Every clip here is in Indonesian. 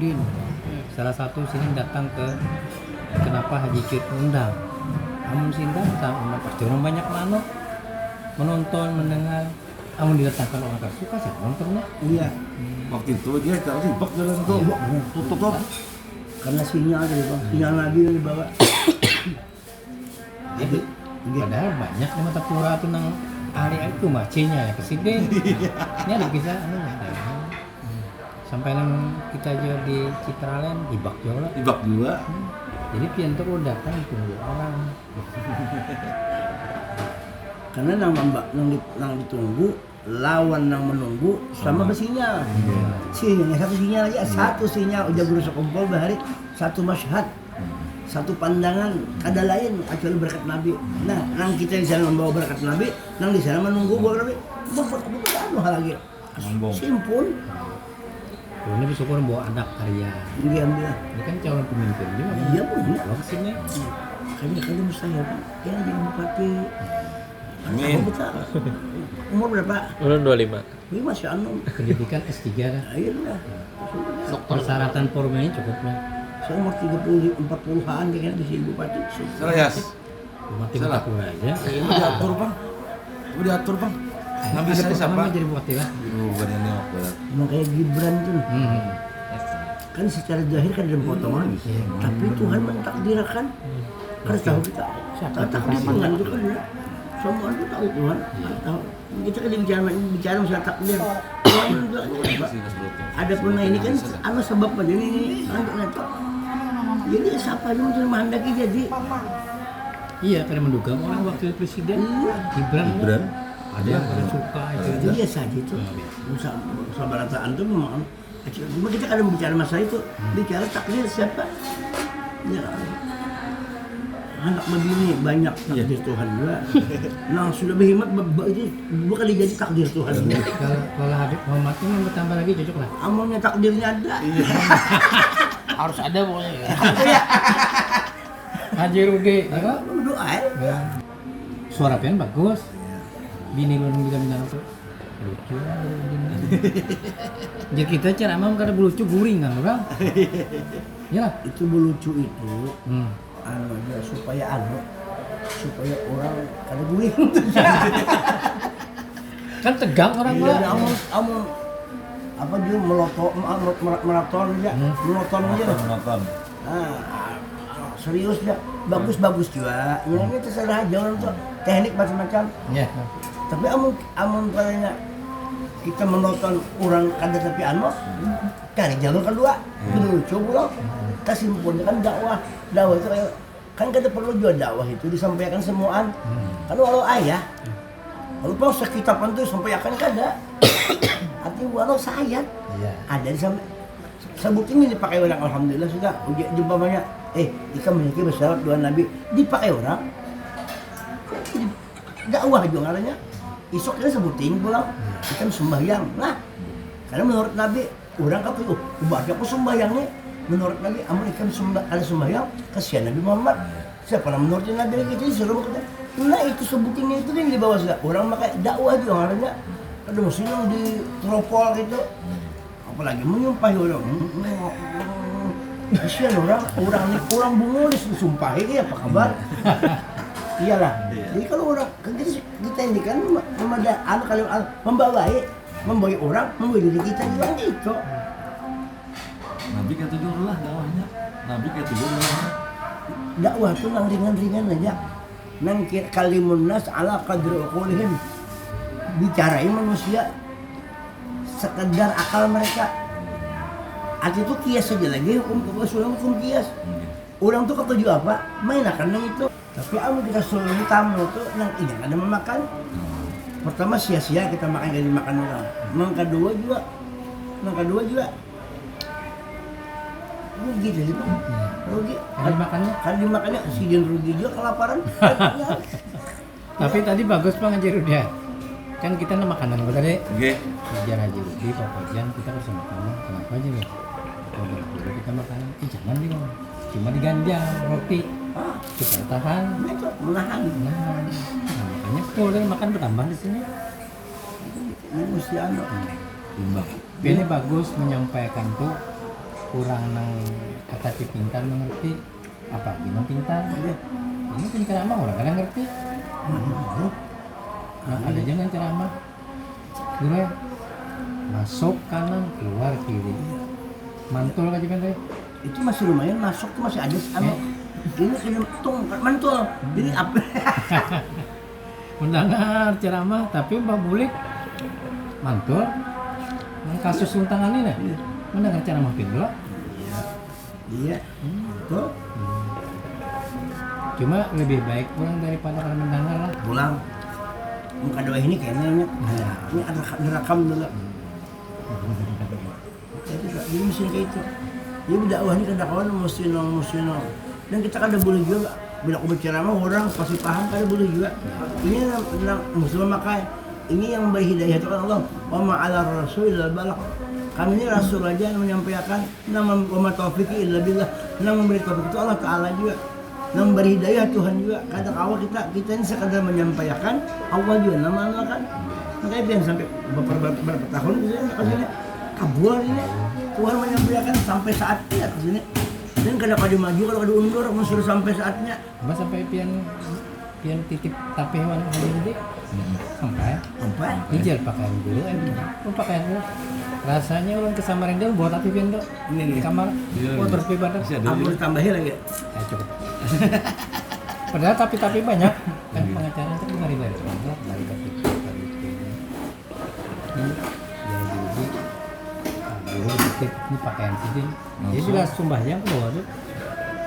Hajiruddin. Salah satu sini datang ke kenapa Haji Cut undang. Amun sinda sama pasti orang banyak menonton, mendengar. Amun didatangkan orang suka sih nontonnya. Iya. Waktu itu dia terjebak jalan tuh. Tutup. Karena sinyal tadi bang, sinyal Nabi yang dibawa. Jadi padahal banyak di mata pura tuh nang hari itu macenya ya presiden. Ini ada kisah sampai nang kita aja di Citraland ibak juga. Ibak juga. Jadi pian tuh udah kan ditunggu orang. Karena nang ditunggu, lawan nang menunggu sama bersinyal. Sinyalnya satu sinyal aja, satu sinyal udah berusaha kumpul bahari, satu masyhad, satu pandangan, ada lain kecuali berkat Nabi. Nah, nang kita di sana membawa berkat Nabi, nang di sana menunggu berkat Nabi. Berkat lagi. Simpul. Ini bersyukur bawa anak karya. Iya, dia. Ini kan calon pemimpin juga. Iya, benar. Kalau kesini, Kayaknya mustahil, Pak. Kayaknya jadi bupati. Amin. Umur berapa? Umur 25. Ini masih anu. pendidikan S3 dah. Iya lah. Persyaratan formilnya cukupnya. Saya umur 40-an kayaknya di sini bupati. Serius. Mati Salah. mati aja. Ini diatur bang. Ini diatur bang. Nabi saya siapa? Jadi bupati lah. Bukan ini waktu itu. Emang kayak Gibran tuh. Kan secara zahir kan ada potongan. Tapi Tuhan mentakdirkan. Harus tahu kita. Takdir Tuhan itu kan ya. Semua itu tahu Tuhan. Tahu. Kita kan bicara masalah takdir. Tuhan juga ada pernah ini kan ada sebab aja ini nanti. Jadi siapa yang menghendaki jadi Iya, karena menduga orang wakil presiden Gibran. Ada yang paling suka itu biasa aja itu. Usaha balataan tuh memang. Cuma kita kadang bicara masalah itu, bicara takdir siapa? Ya, anak begini banyak takdir Tuhan juga. Nah sudah berhemat itu bukan dijadi takdir Tuhan. Kalau Habib Muhammad ini bertambah lagi cocok lah. Amalnya takdirnya ada. Harus ada pokoknya. Hajiruddin, Doa ya. Suara pian bagus. Bini lu juga bilang tuh lucu. Jadi kita cara mau kada lucu guring kan orang. Ya lah. Itu melucu itu. Anu aja supaya orang kada guling. Kan tegang orang Iya, mah. amun apa dia maraton aja, monoton aja. Menonton. Nah, serius ya, bagus juga. Ini terserah aja orang tuh teknik macam-macam. Ya. Tapi amun katanya kita menonton orang kada tapi anu, cari jalur kedua, lucu pulang. Kesimpulannya kan dakwah itu kayak kan kada perlu juga dakwah itu disampaikan semuaan. Kan walau ayah, kalau pas sekitapan tuh sampaikan kada. Artinya walau sayat, ada disampaikan. Sabuk ini dipakai orang, alhamdulillah sudah. Jumpa banyak. Jika memiliki bersyarat dua nabi dipakai orang. Dakwah juga ngaranya. Isok kita sebutin pulang, kita sembahyang. Nah, karena menurut Nabi, orang kata itu, ubahnya aku sembahyangnya. Menurut Nabi, amun ikan sembahyang, kasihan Nabi Muhammad. Siapa yang menurut Nabi kita disuruh kita. Nah itu sebutinnya itu yang dibawa sudah. Orang pakai dakwah juga ngaranya. Ada mesin yang di teropol gitu. Apalagi menyumpahi orang. Kasihan orang bungo disumpahi ya apa kabar? Iyalah. Jadi kalau orang kan kita ini kan kalau membawa orang, membawa diri kita juga gitu. Nabi kayak tujuh lah dakwahnya. Nabi kayak tujuh lah. Dakwah tuh nang ringan-ringan aja. Nang kalimun nas ala qadri uqulihim. Bicarain manusia sekedar akal mereka. Arti itu kias saja lagi hukum kias. Orang tuh ketujuh apa? Main akan nang itu. Tapi kita suruh tamu tuh nang ini ada memakan. Pertama sia-sia kita makan jadi makan orang. Nang kedua juga rugi jadi Pak. Rugi. Kan dimakannya si dia rugi juga kelaparan. Tapi tadi bagus Bang Hajiruddin. Kan kita makanan tadi. Oke. Biar Hajiruddin, Papajan kita harus makan. Kenapa aja nih? Kalau dulu kita makan, jangan nih Bang. Cuma diganjal roti. Kita tahan. Itu menahan. Nah, makanya full kan makan bertambah di sini. Ini mesti anu. Timbang. Ini bagus menyampaikan tuh kurang nang kata pintar mengerti apa gimana pintar Iya. ini kan ceramah orang kadang ngerti nah, ada jangan ceramah guru ya masuk kanan keluar kiri mantul aja kan deh Itu masih lumayan masuk tuh masih ada ini kena tung mantul. Jadi apa? mendengar ceramah tapi Mbak Bulik mantul yang kasus untangan ini mendengar ceramah pindah Iya. Tuh cuma lebih baik pulang daripada kalau mendengar lah pulang. Muka doa ini kayaknya ingat. Ini ada rekam dulu. Jadi mesti kayak itu. Jadi dakwah ini kan dakwah mesti nong. Dan kita kan ada boleh juga bila aku berceramah orang pasti paham kan boleh juga. Ini muslim makai. Ini yang memberi hidayah itu kan Allah. Wa ma'ala rasul illa balagh. Kami ini rasul aja yang menyampaikan nama wa taufiqi illa billah. Yang memberi taufik itu Allah Taala juga. Yang memberi hidayah Tuhan juga. Kadang awal kita ini sekadar menyampaikan Allah juga nama kan. Makanya biar sampai beberapa tahun kesini kabur ini Tuhan menyampaikan sampai saatnya kesini. Dan kalau ada maju, kalau ada undur, suruh sampai saatnya. Mbak sampai pian titip tapi hewan hari ini sampai hijau pakaian dulu pakaian dulu rasanya orang ke Samarinda buat tapi pian tuh Ini di kamar Iya, buat iya. beribadah Masih ada Aku juga. tambahin lagi. cukup padahal tapi banyak kan pengacara itu dari enggak dari tapi ini jadi titip ini pakaian sini jadi bila sumbahyang keluar tuh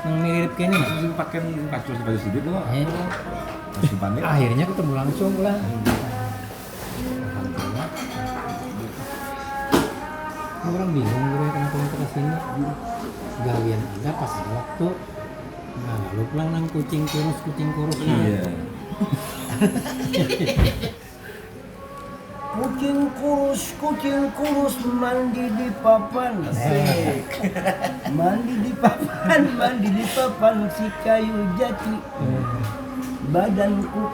yang mirip kayaknya nggak? Masih pakai kacau baju sedikit loh. Masih panik. Akhirnya ketemu langsung lah. Alhamdulillah. Orang bingung gue kenapa kita kesini. Gawian ada pas ada waktu. Nah, lu pulang nang kucing kurus. Iya. Kucing kurus mandi di papan. Asik. Mandi di papan si kayu jati. Badanku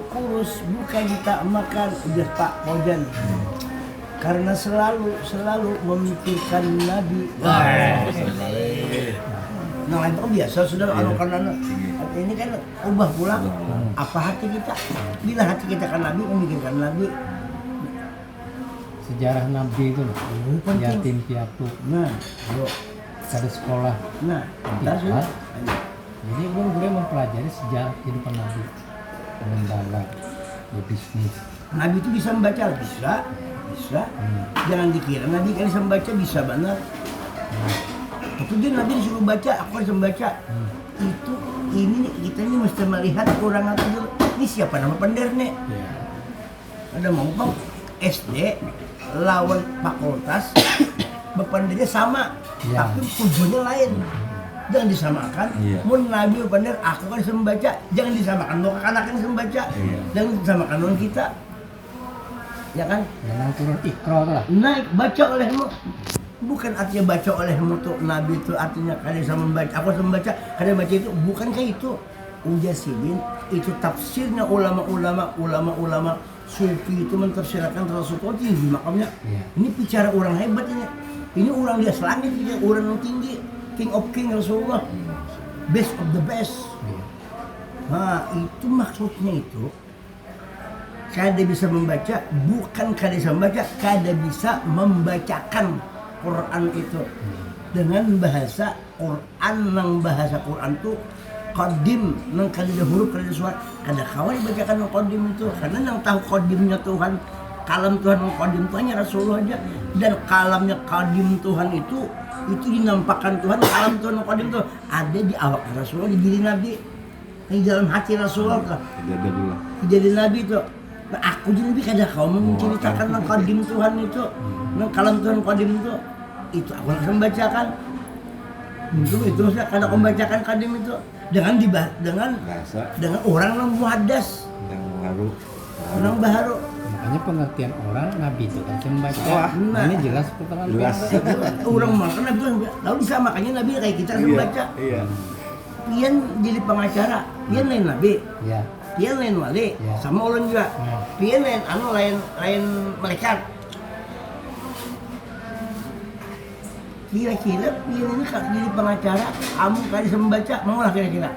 kurus bukan tak makan udah Pak Pojan. Karena selalu memikirkan Nabi. Nah, itu biasa sudah kalau karena ini kan ubah pulang. Apa hati kita? Bila hati kita kan Nabi, memikirkan Nabi. Sejarah Nabi itu loh. Penting. Yatim piatu. Nah, yuk. Ada sekolah. Nah, Tidak. sudah. Jadi gue mempelajari sejarah kehidupan Nabi. Mendalam, ya bisnis. Nabi itu bisa membaca, bisa. Jangan dikira Nabi kan bisa membaca, bisa benar. Tapi dia Nabi disuruh baca, aku harus membaca. Itu ini kita ini mesti melihat orang itu dulu. Ini siapa nama pendek nih? Ya. Ada mau bang SD lawan fakultas, bependernya sama, Ya. tapi tujuannya lain. Jangan disamakan. Iya. Mun Nabi bener, aku kan bisa membaca. Jangan disamakan. Mau anak kan bisa membaca. Iya. Jangan disamakan dengan kita. Ya kan? Yang turun ikro tuh lah. Naik baca olehmu. Bukan artinya baca olehmu tuh Nabi itu artinya kalian bisa membaca. Aku bisa membaca. Kalian baca itu bukan kayak itu. Ujasidin itu tafsirnya ulama sufi itu mentafsirkan Rasulullah tinggi makamnya. Iya. Ini bicara orang hebat ini. Ini orang di atas langit, ini orang yang tinggi. King of King Rasulullah, best of the best. Iya. Nah itu maksudnya itu. Kada bisa membaca, bukan kada bisa membaca, kada bisa membacakan Quran itu dengan bahasa Quran, nang bahasa Quran itu qadim, nang kada ada huruf, kada ada suara, kada kawan dibacakan nang qadim itu, karena nang tahu qadimnya Tuhan, kalam Tuhan nang qadim itu hanya Rasulullah aja, dan kalamnya qadim Tuhan itu dinampakkan Tuhan, kalam Tuhan nang qadim itu ada di awak Rasulullah, di diri Nabi, di dalam hati Rasulullah, Tidak ada pula. di diri Nabi itu. Nah, aku jadi lebih kada kau menceritakan tentang qadim Tuhan itu, tentang kalam Tuhan qadim itu aku akan membacakan. Itu saya kada aku membacakan qadim itu dengan Rasa orang yang muhaddas, yang baru. orang baharu. Makanya pengertian orang Nabi itu kan saya membaca. Wah, Nah, ini jelas keterangan Jelas. Orang makan Nabi itu lalu bisa makanya Nabi kayak kita harus membaca. Iya. Pian jadi pengacara, pian lain Nabi, Ya. pian lain wali, Ya. sama ulun juga. Ya. Pian lain malaikat. kira-kira ini kalau jadi pengacara, kamu kali bisa membaca, mau lah kira-kira.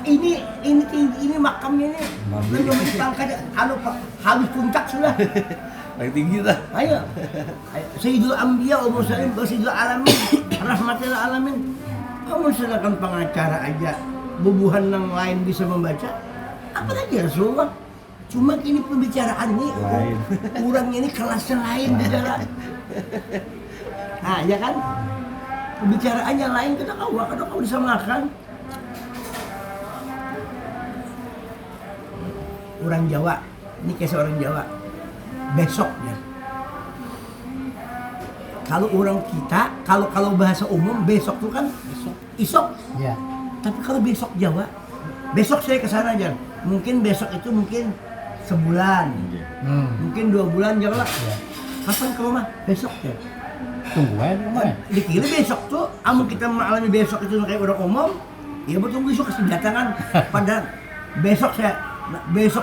Ini makamnya ini belum ditangkap, Pak, habis puncak sudah. Paling tinggi dah. Ayo, Sayyidul Anbiya wa Mursalin, Sayyidul Alamin, Rahmatil Alamin. Kamu sedangkan pengacara aja, bubuhan yang lain bisa membaca, apalagi Rasulullah. Cuma ini pembicaraan ini, kurangnya ini kelasnya lain bicara. Nah, ya kan? Pembicaraannya lain, kadang kau disamakan. Orang Jawa, ini kayak seorang Jawa, besok ya. Kalau orang kita, kalau bahasa umum besok tuh kan isok. Ya. Tapi kalau besok Jawa, besok saya ke sana aja. Mungkin besok itu mungkin sebulan, mungkin 2 bulan Jawa. Ya. Kapan ke rumah? Besok ya. Tunggu aja di rumah ya. Dikira besok tuh, amun kita mengalami besok itu kayak orang umum, ya betul besok kasih datangan. Padahal besok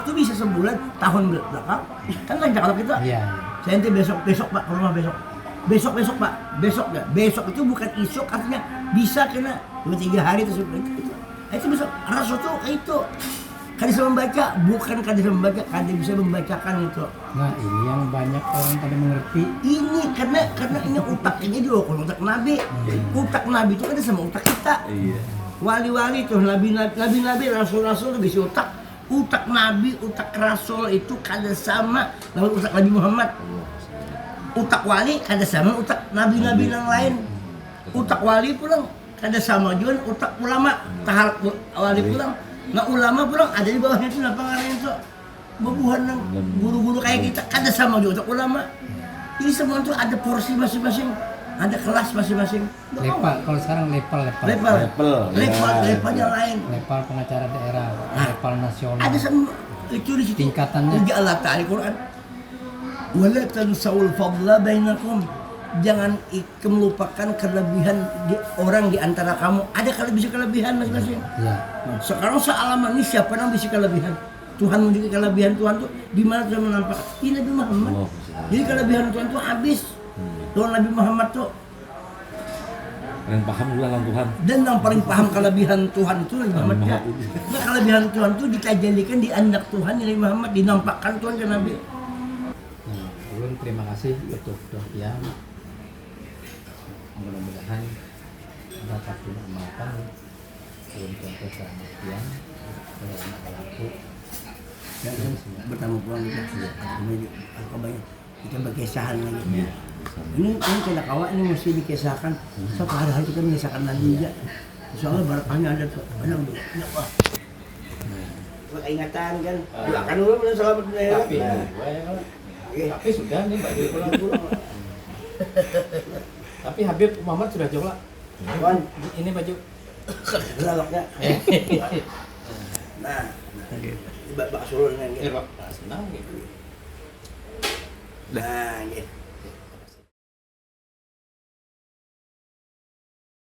tuh bisa sebulan, tahun belakang. Kan lancar kalau kita. Iya. Saya nanti besok Pak ke rumah besok. Besok Pak, besok nggak? Besok itu bukan isok, artinya bisa kena 2-3 hari itu. Itu besok. Rasul tuh itu kan bisa membaca, bukan kan bisa membaca, kan bisa membacakan itu. Nah ini yang banyak orang pada mengerti. Ini karena ini otak ini dulu, kalau otak Nabi, otak Nabi itu ada sama otak kita. Iya. Wali-wali tuh nabi-nabi, rasul-rasul itu bisa otak. Otak Nabi, otak Rasul itu kada sama dengan otak Nabi Muhammad. Otak wali kada sama otak nabi-nabi yang lain. Otak wali pulang kada sama juga otak ulama. Tahap wali pulang. Nah ulama pulang ada di bawahnya itu apa ngarang itu. Bubuhan yang guru-guru kayak kita kada sama juga otak ulama. Ini semua itu ada porsi masing-masing, ada kelas masing-masing. Level, kalau sekarang level. Levelnya lain. Level pengacara daerah, level nasional. Ada semua itu di situ. Tingkatannya. Juga Allah Ta'ala Quran. Wala tansawul fadla bainakum. Jangan melupakan kelebihan orang di antara kamu. Ada kelebihan masing-masing. Iya. Sekarang sealaman ini siapa yang bisa kelebihan? Tuhan menunjukkan kelebihan Tuhan tuh di mana Tuhan menampakkan? Di Nabi Muhammad. Jadi kelebihan Tuhan tuh habis. Tuhan Nabi Muhammad tuh. Yang paham juga lah Tuhan. Dan yang paling paham kelebihan Tuhan itu Nabi Muhammad ya. Nah, kelebihan Tuhan itu ditajalikan di anak Tuhan Nabi Muhammad, dinampakkan Tuhan ke Nabi. Nah, ulun terima kasih untuk Dohian. Mudah-mudahan dapat diamalkan untuk keselamatan anak-anakku. Dan bertemu pulang kita banyak kita berkesahan lagi. Ini kena kawan ini mesti dikisahkan. Satu hari kita mengisahkan Nabi juga. Soalnya barakahnya ada tuh. Banyak tuh. Ingatan kan. Doakan dulu benar selamat dunia. Tapi sudah nih baju pulang. Tapi Habib Muhammad sudah jolak. Wan, Ini baju. laloknya. Nah, bakso dengan gitu. Senang gitu. Nah, gitu.